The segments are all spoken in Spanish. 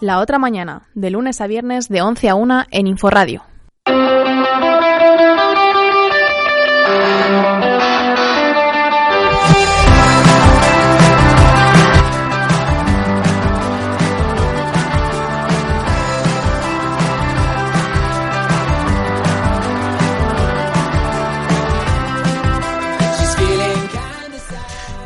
La otra mañana, de lunes a viernes de 11 a 1 en Inforradio.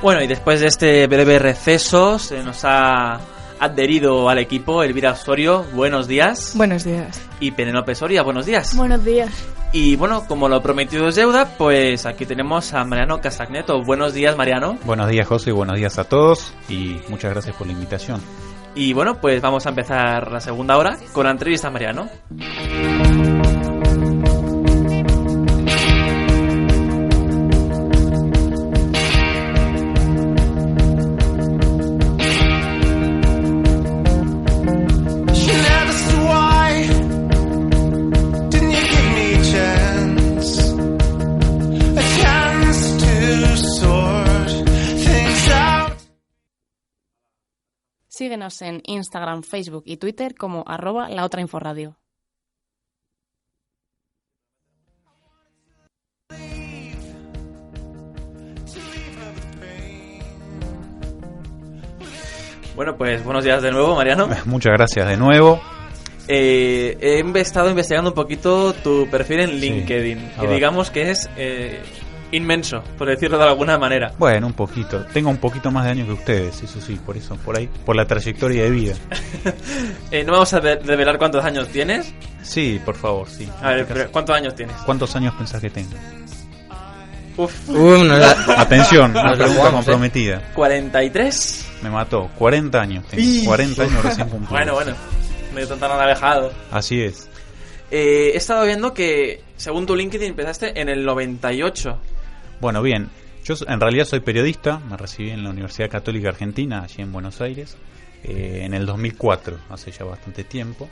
Bueno, y después de este breve receso se nos ha adherido al equipo Elvira Osorio, buenos días. Buenos días. Y Penélope Soria, buenos días. Buenos días. Y bueno, como lo prometido es deuda, pues aquí tenemos a Mariano Casagneto. Buenos días, Mariano. Buenos días, José, y buenos días a todos, y muchas gracias por la invitación. Y bueno, pues vamos a empezar la segunda hora con la entrevista a Mariano. Síguenos en Instagram, Facebook y Twitter como @laotrainforadio. Bueno, pues buenos días de nuevo, Mariano. Muchas gracias de nuevo. He estado investigando un poquito tu perfil en LinkedIn, que digamos que es inmenso, por decirlo de alguna manera. Bueno, un poquito. Tengo un poquito más de años que ustedes, eso sí, por eso, por ahí, por la trayectoria de vida. ¿No vamos a revelar cuántos años tienes? Sí, por favor, sí. A ver, pero ¿cuántos años tienes? ¿Cuántos años pensás que tengo? Atención, una pregunta comprometida. 43. Me mató, 40 años tengo. 40 años recién cumplidos. Bueno, medio tan alejado. Así es. He estado viendo que, según tu LinkedIn, empezaste en el 98. Bueno, bien, yo en realidad soy periodista, me recibí en la Universidad Católica Argentina, allí en Buenos Aires, en el 2004, hace ya bastante tiempo.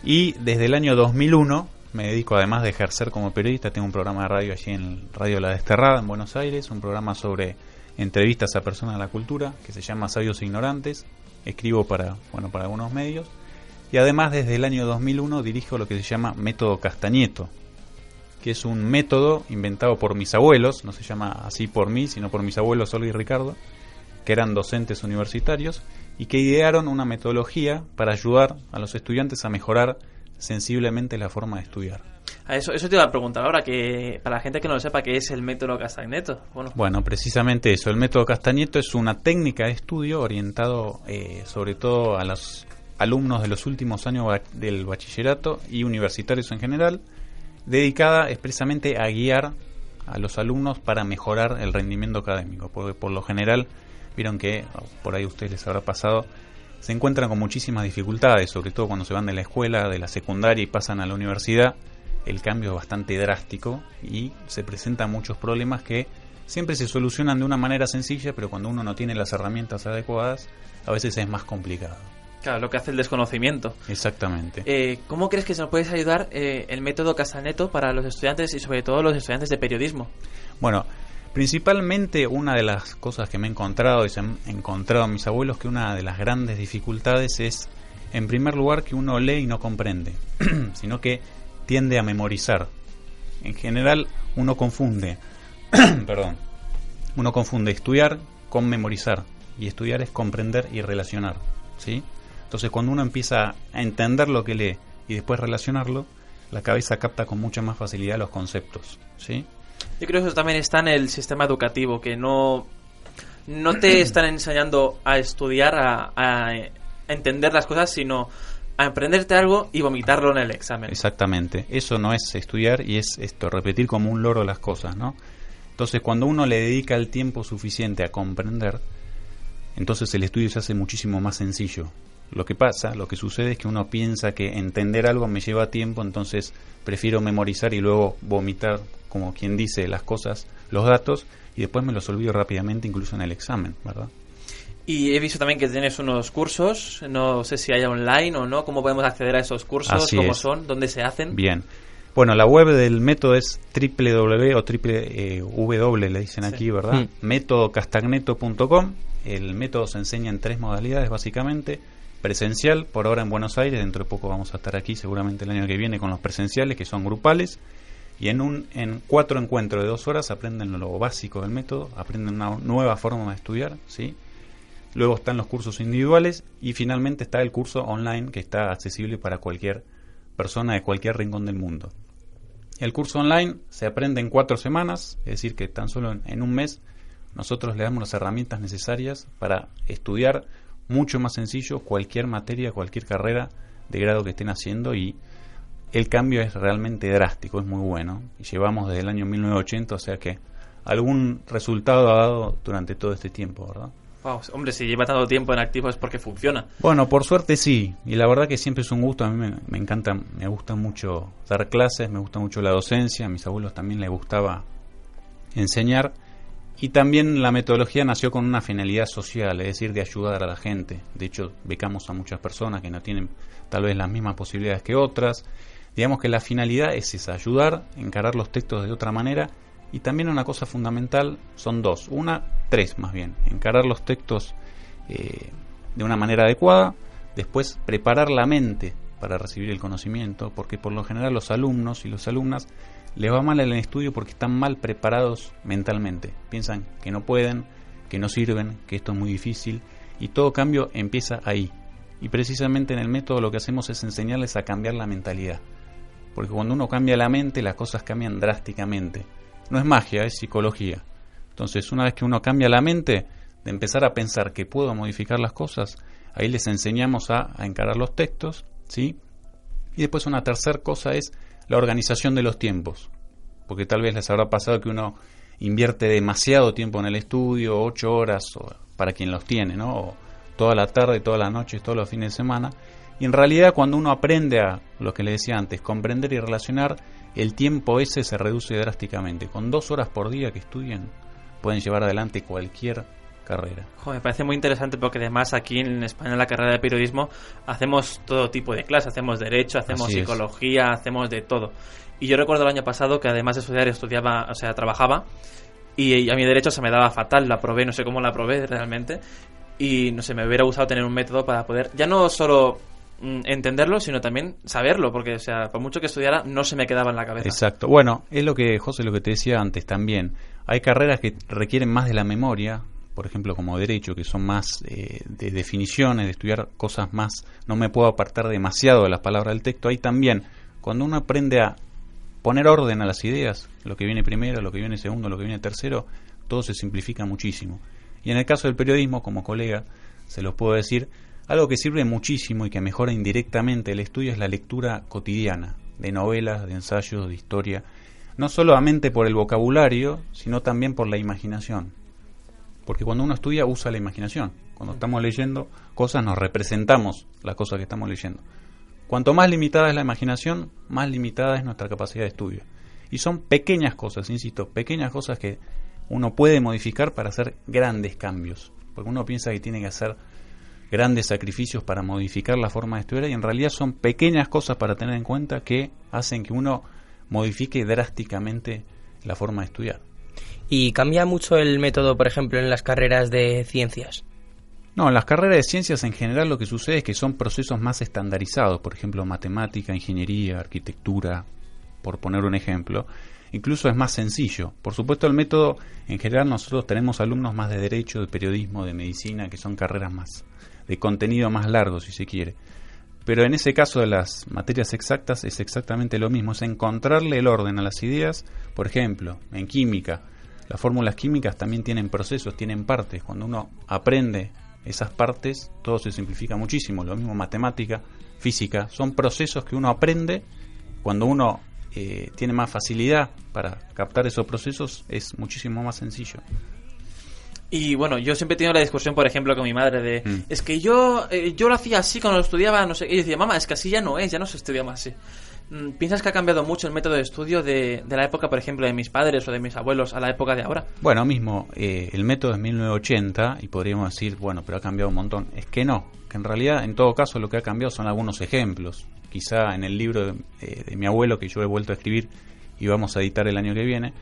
Y desde el año 2001 me dedico, además de ejercer como periodista, tengo un programa de radio allí en Radio La Desterrada, en Buenos Aires, un programa sobre entrevistas a personas de la cultura, que se llama Sabios e Ignorantes. Escribo para algunos medios. Y además, desde el año 2001 dirijo lo que se llama Método Castagneto, que es un método inventado por mis abuelos, no se llama así por mí, sino por mis abuelos Olga y Ricardo, que eran docentes universitarios y que idearon una metodología para ayudar a los estudiantes a mejorar sensiblemente la forma de estudiar. Eso te iba a preguntar ahora, que para la gente que no lo sepa, ¿qué es el método Castagneto? Bueno, precisamente eso. El método Castagneto es una técnica de estudio orientado sobre todo a los alumnos de los últimos años del bachillerato y universitarios en general, dedicada expresamente a guiar a los alumnos para mejorar el rendimiento académico, porque por lo general, vieron que, por ahí a ustedes les habrá pasado, se encuentran con muchísimas dificultades, sobre todo cuando se van de la escuela, de la secundaria y pasan a la universidad. El cambio es bastante drástico y se presentan muchos problemas que siempre se solucionan de una manera sencilla, pero cuando uno no tiene las herramientas adecuadas, a veces es más complicado. Claro, lo que hace el desconocimiento. Exactamente. ¿Cómo crees que se nos puede ayudar el método Castagneto para los estudiantes y sobre todo los estudiantes de periodismo? Bueno, principalmente una de las cosas que me he encontrado y se han encontrado mis abuelos, que una de las grandes dificultades es, en primer lugar, que uno lee y no comprende, sino que tiende a memorizar. En general, uno confunde estudiar con memorizar, y estudiar es comprender y relacionar, ¿sí? Entonces, cuando uno empieza a entender lo que lee y después relacionarlo, la cabeza capta con mucha más facilidad los conceptos, ¿sí? Yo creo que eso también está en el sistema educativo, que no te están enseñando a estudiar, a entender las cosas, sino a aprenderte algo y vomitarlo en el examen. Exactamente. Eso no es estudiar y es repetir como un loro las cosas, ¿no? Entonces, cuando uno le dedica el tiempo suficiente a comprender, entonces el estudio se hace muchísimo más sencillo. Lo que sucede es que uno piensa que entender algo me lleva tiempo, entonces prefiero memorizar y luego vomitar, como quien dice, las cosas, los datos, y después me los olvido rápidamente, incluso en el examen, ¿verdad? Y he visto también que tienes unos cursos, no sé si hay online o no, ¿cómo podemos acceder a esos cursos? Así ¿Cómo es. son? ¿Dónde se hacen? Bien. Bueno, la web del método es www o w le dicen aquí, ¿verdad? Métodocastagneto.com. El método se enseña en 3 modalidades, básicamente. presencial, por ahora en Buenos Aires, dentro de poco vamos a estar aquí, seguramente el año que viene, con los presenciales, que son grupales, y en 4 encuentros de 2 horas aprenden lo básico del método, aprenden una nueva forma de estudiar, ¿sí? Luego están los cursos individuales y finalmente está el curso online que está accesible para cualquier persona de cualquier rincón del mundo. El curso online se aprende en 4 semanas, es decir, que tan solo en un mes nosotros le damos las herramientas necesarias para estudiar mucho más sencillo cualquier materia, cualquier carrera de grado que estén haciendo, y el cambio es realmente drástico, es muy bueno. Y llevamos desde el año 1980, o sea que algún resultado ha dado durante todo este tiempo, ¿verdad? Wow, hombre, si lleva tanto tiempo en activo es porque funciona. Bueno, por suerte sí, y la verdad que siempre es un gusto. A mí me encanta, me gusta mucho dar clases, me gusta mucho la docencia, a mis abuelos también les gustaba enseñar, y también la metodología nació con una finalidad social, es decir, de ayudar a la gente. De hecho, becamos a muchas personas que no tienen tal vez las mismas posibilidades que otras. Digamos que la finalidad es esa, ayudar, encarar los textos de otra manera. Y también una cosa fundamental, son 2, 3 más bien, encarar los textos de una manera adecuada, después preparar la mente para recibir el conocimiento, porque por lo general los alumnos y las alumnas les va mal en el estudio porque están mal preparados mentalmente, piensan que no pueden, que no sirven, que esto es muy difícil, y todo cambio empieza ahí. Y precisamente en el método lo que hacemos es enseñarles a cambiar la mentalidad, porque cuando uno cambia la mente las cosas cambian drásticamente. No es magia, es psicología. Entonces, una vez que uno cambia la mente, de empezar a pensar que puedo modificar las cosas, ahí les enseñamos a encarar los textos, ¿sí? Y después una tercera cosa es la organización de los tiempos. Porque tal vez les habrá pasado que uno invierte demasiado tiempo en el estudio, 8 horas, para quien los tiene, ¿no? O toda la tarde, toda la noche, todos los fines de semana. Y en realidad cuando uno aprende a, lo que les decía antes, comprender y relacionar, el tiempo ese se reduce drásticamente. Con 2 horas por día que estudien, pueden llevar adelante cualquier carrera. Me parece muy interesante porque además aquí en España en la carrera de periodismo hacemos todo tipo de clases, hacemos derecho, hacemos Así psicología, hacemos de todo. Y yo recuerdo el año pasado que además de estudiaba, o sea, trabajaba, y a mi derecho se me daba fatal, la aprobé, no sé cómo la aprobé realmente, y no sé, me hubiera gustado tener un método para poder, ya no solo entenderlo, sino también saberlo, porque, o sea, por mucho que estudiara, no se me quedaba en la cabeza. Exacto. Bueno, es lo que, José, lo que te decía antes también. Hay carreras que requieren más de la memoria, por ejemplo, como Derecho, que son más de definiciones, de estudiar cosas más, no me puedo apartar demasiado de las palabras del texto. Ahí también, cuando uno aprende a poner orden a las ideas, lo que viene primero, lo que viene segundo, lo que viene tercero, todo se simplifica muchísimo. Y en el caso del periodismo, como colega, se los puedo decir, algo que sirve muchísimo y que mejora indirectamente el estudio es la lectura cotidiana, de novelas, de ensayos, de historia, no solamente por el vocabulario, sino también por la imaginación. Porque cuando uno estudia usa la imaginación. Cuando estamos leyendo cosas nos representamos las cosas que estamos leyendo. Cuanto más limitada es la imaginación, más limitada es nuestra capacidad de estudio. Y son pequeñas cosas, insisto, pequeñas cosas que uno puede modificar para hacer grandes cambios. Porque uno piensa que tiene que hacer grandes sacrificios para modificar la forma de estudiar, y en realidad son pequeñas cosas para tener en cuenta que hacen que uno modifique drásticamente la forma de estudiar. ¿Y cambia mucho el método, por ejemplo, en las carreras de ciencias? No, en las carreras de ciencias en general lo que sucede es que son procesos más estandarizados, por ejemplo, matemática, ingeniería, arquitectura, por poner un ejemplo. Incluso es más sencillo. Por supuesto, el método, en general nosotros tenemos alumnos más de Derecho, de Periodismo, de Medicina, que son carreras más de contenido más largo, si se quiere. Pero en ese caso de las materias exactas es exactamente lo mismo, es encontrarle el orden a las ideas. Por ejemplo, en química, las fórmulas químicas también tienen procesos, tienen partes. Cuando uno aprende esas partes, todo se simplifica muchísimo. Lo mismo matemática, física, son procesos que uno aprende. Cuando uno tiene más facilidad para captar esos procesos, es muchísimo más sencillo. Y bueno, yo siempre he tenido la discusión, por ejemplo, con mi madre de es que yo lo hacía así cuando lo estudiaba, no sé, y yo decía, mamá, es que así ya no es, ya no se estudia más así. ¿Piensas que ha cambiado mucho el método de estudio de la época, por ejemplo, de mis padres o de mis abuelos a la época de ahora? Bueno, mismo, el método es 1980 y podríamos decir, bueno, pero ha cambiado un montón. Es que no, que en realidad, en todo caso, lo que ha cambiado son algunos ejemplos. Quizá en el libro de mi abuelo, que yo he vuelto a escribir y vamos a editar el año que viene,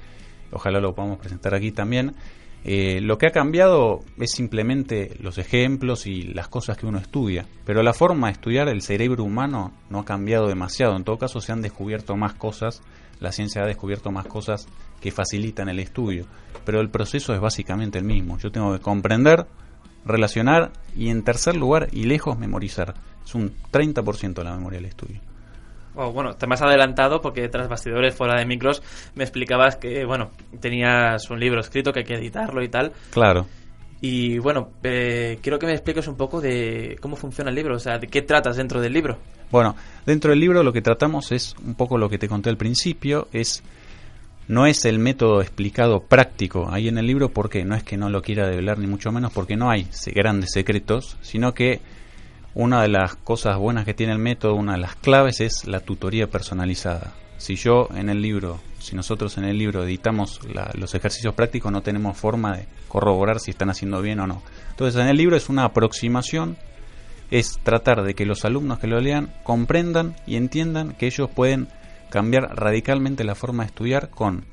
ojalá lo podamos presentar aquí también, Lo que ha cambiado es simplemente los ejemplos y las cosas que uno estudia, pero la forma de estudiar el cerebro humano no ha cambiado demasiado. En todo caso, se han descubierto más cosas, la ciencia ha descubierto más cosas que facilitan el estudio, pero el proceso es básicamente el mismo. Yo tengo que comprender, relacionar y, en tercer lugar y lejos, memorizar. Es un 30% de la memoria del estudio. Bueno, te me has adelantado porque tras bastidores, fuera de micros, me explicabas que, bueno, tenías un libro escrito que hay que editarlo y tal. Claro. Y bueno, quiero que me expliques un poco de cómo funciona el libro, o sea, de qué tratas dentro del libro. Bueno, dentro del libro lo que tratamos es un poco lo que te conté al principio, no es el método explicado práctico ahí en el libro, porque no es que no lo quiera develar ni mucho menos, porque no hay grandes secretos, sino que una de las cosas buenas que tiene el método, una de las claves, es la tutoría personalizada. Si nosotros en el libro editamos los ejercicios prácticos, no tenemos forma de corroborar si están haciendo bien o no. Entonces, en el libro es una aproximación, es tratar de que los alumnos que lo lean comprendan y entiendan que ellos pueden cambiar radicalmente la forma de estudiar con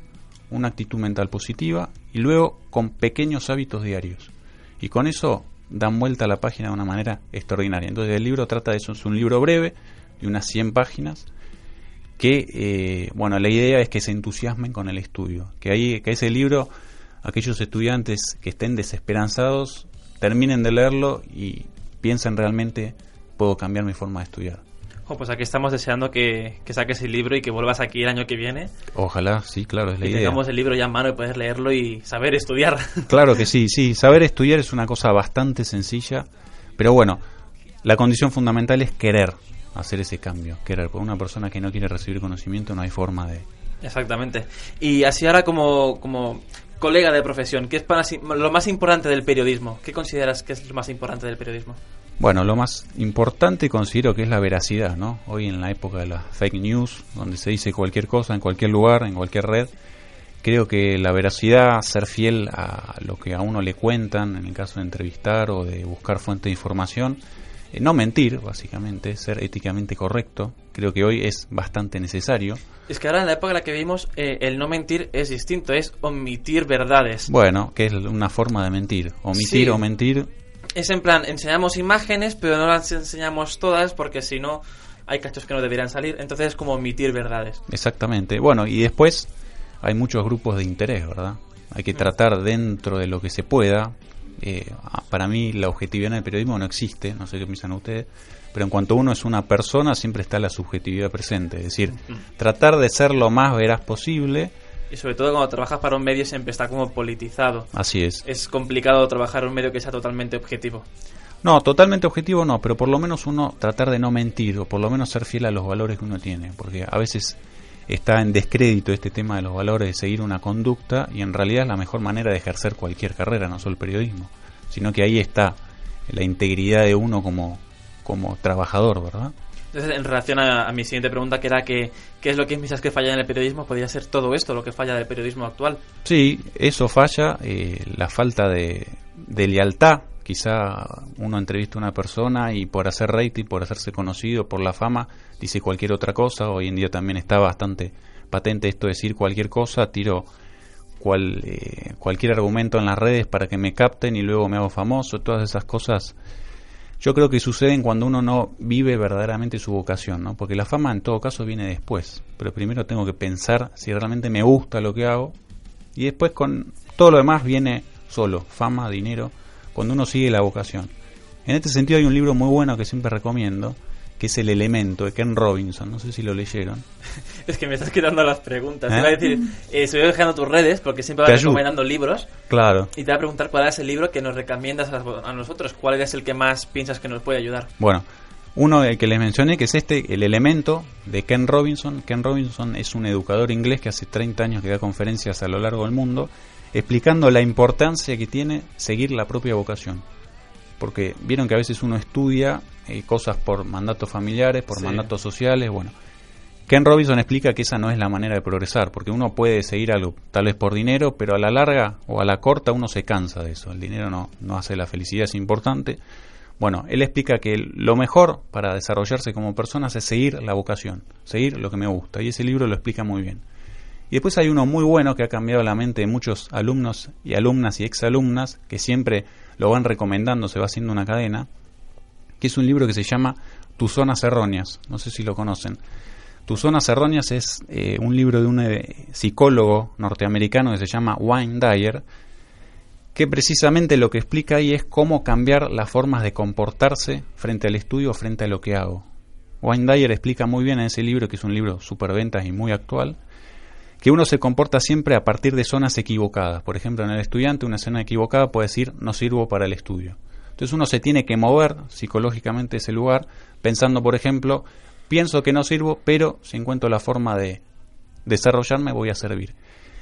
una actitud mental positiva y luego con pequeños hábitos diarios. Y con eso dan vuelta a la página de una manera extraordinaria. Entonces el libro trata de eso, es un libro breve de unas 100 páginas que, la idea es que se entusiasmen con el estudio, que ese libro, aquellos estudiantes que estén desesperanzados, terminen de leerlo y piensen realmente, puedo cambiar mi forma de estudiar. Pues aquí estamos deseando que saques el libro y que vuelvas aquí el año que viene. Ojalá, sí, claro, es la idea. Que tengamos el libro ya en mano y poder leerlo y saber estudiar. Claro que sí, saber estudiar es una cosa bastante sencilla, pero bueno, la condición fundamental es querer hacer ese cambio, querer. Por una persona que no quiere recibir conocimiento no hay forma de... Exactamente. Y así ahora como colega de profesión, ¿qué es lo más importante del periodismo? ¿Qué consideras que es lo más importante del periodismo? Bueno, lo más importante considero que es la veracidad, ¿no? Hoy en la época de las fake news, donde se dice cualquier cosa en cualquier lugar, en cualquier red, creo que la veracidad, ser fiel a lo que a uno le cuentan, en el caso de entrevistar o de buscar fuente de información, no mentir, básicamente, ser éticamente correcto, creo que hoy es bastante necesario. Es que ahora en la época en la que vivimos, el no mentir es distinto, es omitir verdades. Bueno, que es una forma de mentir, omitir o mentir. Es en plan, enseñamos imágenes, pero no las enseñamos todas porque si no hay cachos que no deberían salir. Entonces es como omitir verdades. Exactamente. Bueno, y después hay muchos grupos de interés, ¿verdad? Hay que tratar dentro de lo que se pueda. Para mí la objetividad en el periodismo no existe, no sé qué piensan ustedes, pero en cuanto uno es una persona siempre está la subjetividad presente. Es decir, tratar de ser lo más veraz posible. Y sobre todo cuando trabajas para un medio siempre está como politizado. Así es. Es complicado trabajar en un medio que sea totalmente objetivo. No, totalmente objetivo no, pero por lo menos uno tratar de no mentir o por lo menos ser fiel a los valores que uno tiene, porque a veces está en descrédito este tema de los valores, de seguir una conducta, y en realidad es la mejor manera de ejercer cualquier carrera, no solo el periodismo, sino que ahí está la integridad de uno como trabajador, ¿verdad? Entonces, en relación a mi siguiente pregunta, que era ¿qué es lo que piensas que falla en el periodismo? ¿Podría ser todo esto lo que falla del periodismo actual? Sí, eso falla, la falta de lealtad. Quizá uno entrevista a una persona y por hacer rating, por hacerse conocido, por la fama, dice cualquier otra cosa. Hoy en día también está bastante patente esto de decir cualquier cosa, tiro cualquier argumento en las redes para que me capten y luego me hago famoso. Todas esas cosas yo creo que suceden cuando uno no vive verdaderamente su vocación, ¿no? Porque la fama en todo caso viene después, pero primero tengo que pensar si realmente me gusta lo que hago, y después con todo lo demás viene solo, fama, dinero, cuando uno sigue la vocación. En este sentido hay un libro muy bueno que siempre recomiendo, que es El Elemento, de Ken Robinson. No sé si lo leyeron. Es que me estás quitando las preguntas. Te iba a decir, estoy dejando tus redes, porque siempre vas recomendando libros. Claro. Y te voy a preguntar cuál es el libro que nos recomiendas a nosotros. ¿Cuál es el que más piensas que nos puede ayudar? Bueno, uno el que les mencioné, que es El Elemento, de Ken Robinson. Ken Robinson es un educador inglés que hace 30 años que da conferencias a lo largo del mundo, explicando la importancia que tiene seguir la propia vocación. Porque vieron que a veces uno estudia cosas por mandatos familiares, por mandatos sociales. Bueno, Ken Robinson explica que esa no es la manera de progresar, porque uno puede seguir algo tal vez por dinero, pero a la larga o a la corta uno se cansa de eso. El dinero no hace la felicidad, es importante. Bueno, él explica que lo mejor para desarrollarse como persona es seguir la vocación, seguir lo que me gusta, y ese libro lo explica muy bien. Y después hay uno muy bueno que ha cambiado la mente de muchos alumnos y alumnas y exalumnas, que siempre lo van recomendando, se va haciendo una cadena, que es un libro que se llama Tus zonas erróneas. No sé si lo conocen. Tus zonas erróneas es un libro de un psicólogo norteamericano que se llama Wayne Dyer, que precisamente lo que explica ahí es cómo cambiar las formas de comportarse frente al estudio o frente a lo que hago. Wayne Dyer explica muy bien en ese libro, que es un libro superventas y muy actual, que uno se comporta siempre a partir de zonas equivocadas. Por ejemplo, en el estudiante, una zona equivocada puede decir no sirvo para el estudio. Entonces uno se tiene que mover psicológicamente de ese lugar, pensando, por ejemplo, pienso que no sirvo, pero si encuentro la forma de desarrollarme voy a servir.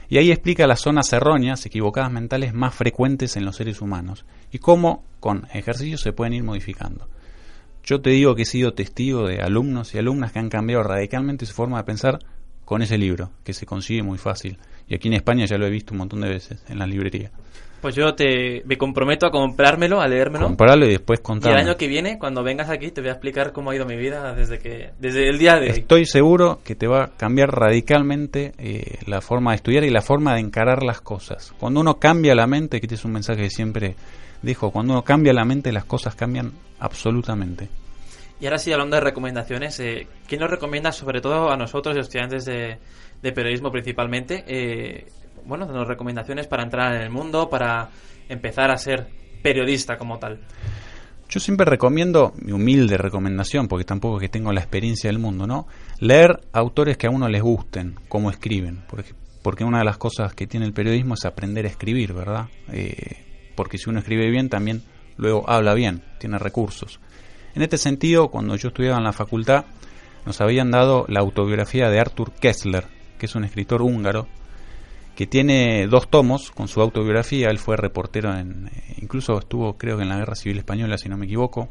Y ahí explica las zonas erróneas, equivocadas mentales más frecuentes en los seres humanos y cómo con ejercicios se pueden ir modificando. Yo te digo que he sido testigo de alumnos y alumnas que han cambiado radicalmente su forma de pensar con ese libro, que se consigue muy fácil. Y aquí en España ya lo he visto un montón de veces en la librería. Pues yo me comprometo a comprármelo, a leérmelo. Comprarlo y después Y contarme. el año que viene, cuando vengas aquí, te voy a explicar cómo ha ido mi vida desde el día de hoy. Estoy seguro que te va a cambiar radicalmente la forma de estudiar y la forma de encarar las cosas. Cuando uno cambia la mente, que este es un mensaje que siempre dejo, cuando uno cambia la mente, las cosas cambian absolutamente. Y ahora sí, hablando de recomendaciones, ¿qué nos recomiendas, sobre todo a nosotros, estudiantes de periodismo principalmente? Bueno, nos recomendaciones para entrar en el mundo, para empezar a ser periodista como tal. Yo siempre recomiendo, mi humilde recomendación, porque tampoco es que tengo la experiencia del mundo, ¿no? Leer autores que a uno les gusten, cómo escriben, porque una de las cosas que tiene el periodismo es aprender a escribir, ¿verdad? Porque si uno escribe bien, también luego habla bien, tiene recursos. En este sentido, cuando yo estudiaba en la facultad, nos habían dado la autobiografía de Arthur Koestler, que es un escritor húngaro, que tiene 2 tomos con su autobiografía. Él fue reportero, incluso estuvo, creo que en la Guerra Civil Española, si no me equivoco,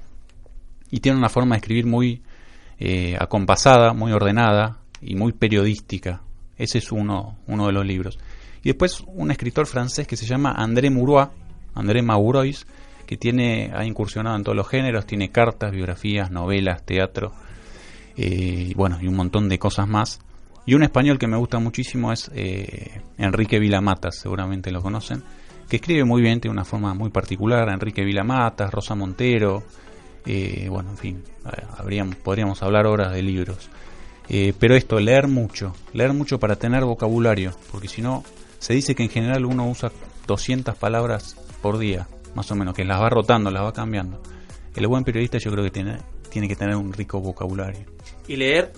y tiene una forma de escribir muy acompasada, muy ordenada y muy periodística. Ese es uno de los libros. Y después un escritor francés que se llama André Maurois, que ha incursionado en todos los géneros, tiene cartas, biografías, novelas, teatro, y un montón de cosas más. Y un español que me gusta muchísimo es Enrique Vila-Matas, seguramente lo conocen, que escribe muy bien, tiene una forma muy particular. Enrique Vila-Matas, Rosa Montero, en fin, podríamos hablar horas de libros. Pero esto, leer mucho para tener vocabulario, porque si no, se dice que en general uno usa 200 palabras por día, más o menos, que las va rotando, las va cambiando. El buen periodista yo creo que tiene que tener un rico vocabulario. Y leer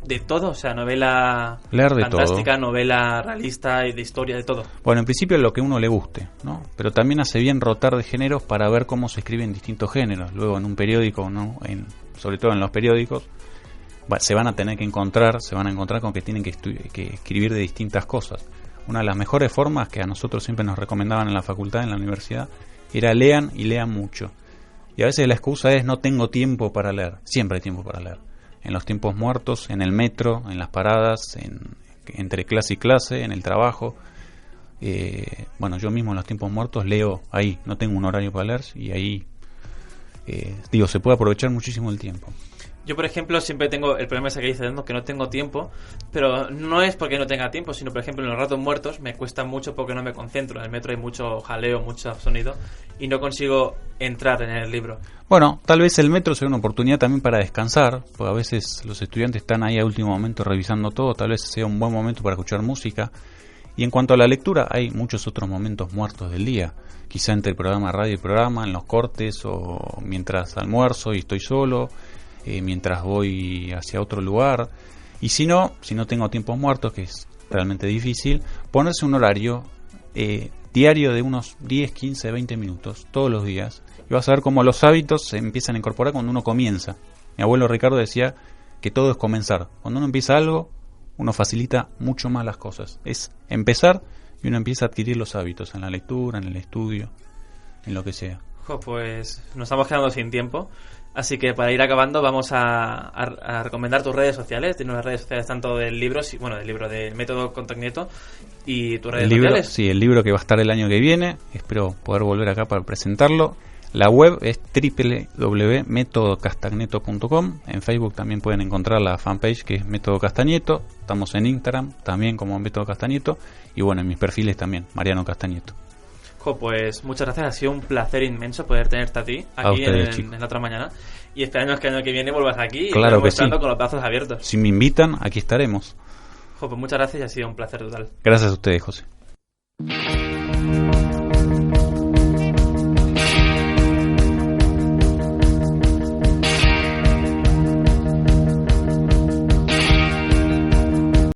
de todo, o sea, novela fantástica, novela realista y de historia, de todo. Bueno, en principio lo que uno le guste, ¿no? Pero también hace bien rotar de géneros para ver cómo se escriben distintos géneros. Luego en un periódico, ¿no? Sobre todo en los periódicos, se van a encontrar con que tienen que escribir de distintas cosas. Una de las mejores formas que a nosotros siempre nos recomendaban en la facultad, en la universidad, era lean y lean mucho. Y a veces la excusa es no tengo tiempo para leer. Siempre hay tiempo para leer. En los tiempos muertos, en el metro, en las paradas, entre clase y clase, en el trabajo. Yo mismo en los tiempos muertos leo ahí. No tengo un horario para leer y ahí, se puede aprovechar muchísimo el tiempo. Yo, por ejemplo, siempre tengo el problema ese que dice que no tengo tiempo, pero no es porque no tenga tiempo, sino, por ejemplo, en los ratos muertos me cuesta mucho porque no me concentro. En el metro hay mucho jaleo, mucho sonido y no consigo entrar en el libro. Bueno, tal vez el metro sea una oportunidad también para descansar, porque a veces los estudiantes están ahí a último momento revisando todo, tal vez sea un buen momento para escuchar música. Y en cuanto a la lectura, hay muchos otros momentos muertos del día, quizá entre el programa de radio y programa, en los cortes o mientras almuerzo y estoy solo, mientras voy hacia otro lugar. Y si no tengo tiempos muertos, que es realmente difícil, ponerse un horario diario de unos 10, 15, 20 minutos todos los días, y vas a ver cómo los hábitos se empiezan a incorporar cuando uno comienza. Mi abuelo Ricardo decía que todo es comenzar. Cuando uno empieza algo, uno facilita mucho más las cosas. Es empezar y uno empieza a adquirir los hábitos en la lectura, en el estudio, en lo que sea. Pues nos estamos quedando sin tiempo. Así que para ir acabando vamos a recomendar tus redes sociales. Tienes las redes sociales tanto del libro, del método Contacto y tus redes sociales. Sí, el libro que va a estar el año que viene. Espero poder volver acá para presentarlo. La web es www.metodocastagneto.com. En Facebook también pueden encontrar la fanpage que es Método Castagneto. Estamos en Instagram también como Método Castagneto. Y bueno, en mis perfiles también, Mariano Castagneto. Pues muchas gracias, ha sido un placer inmenso poder tenerte a ti aquí en la otra mañana. Y esperamos que el año que viene vuelvas aquí claro y que sí, con los brazos abiertos. Si me invitan, aquí estaremos. Pues muchas gracias y ha sido un placer total. Gracias a ustedes, José.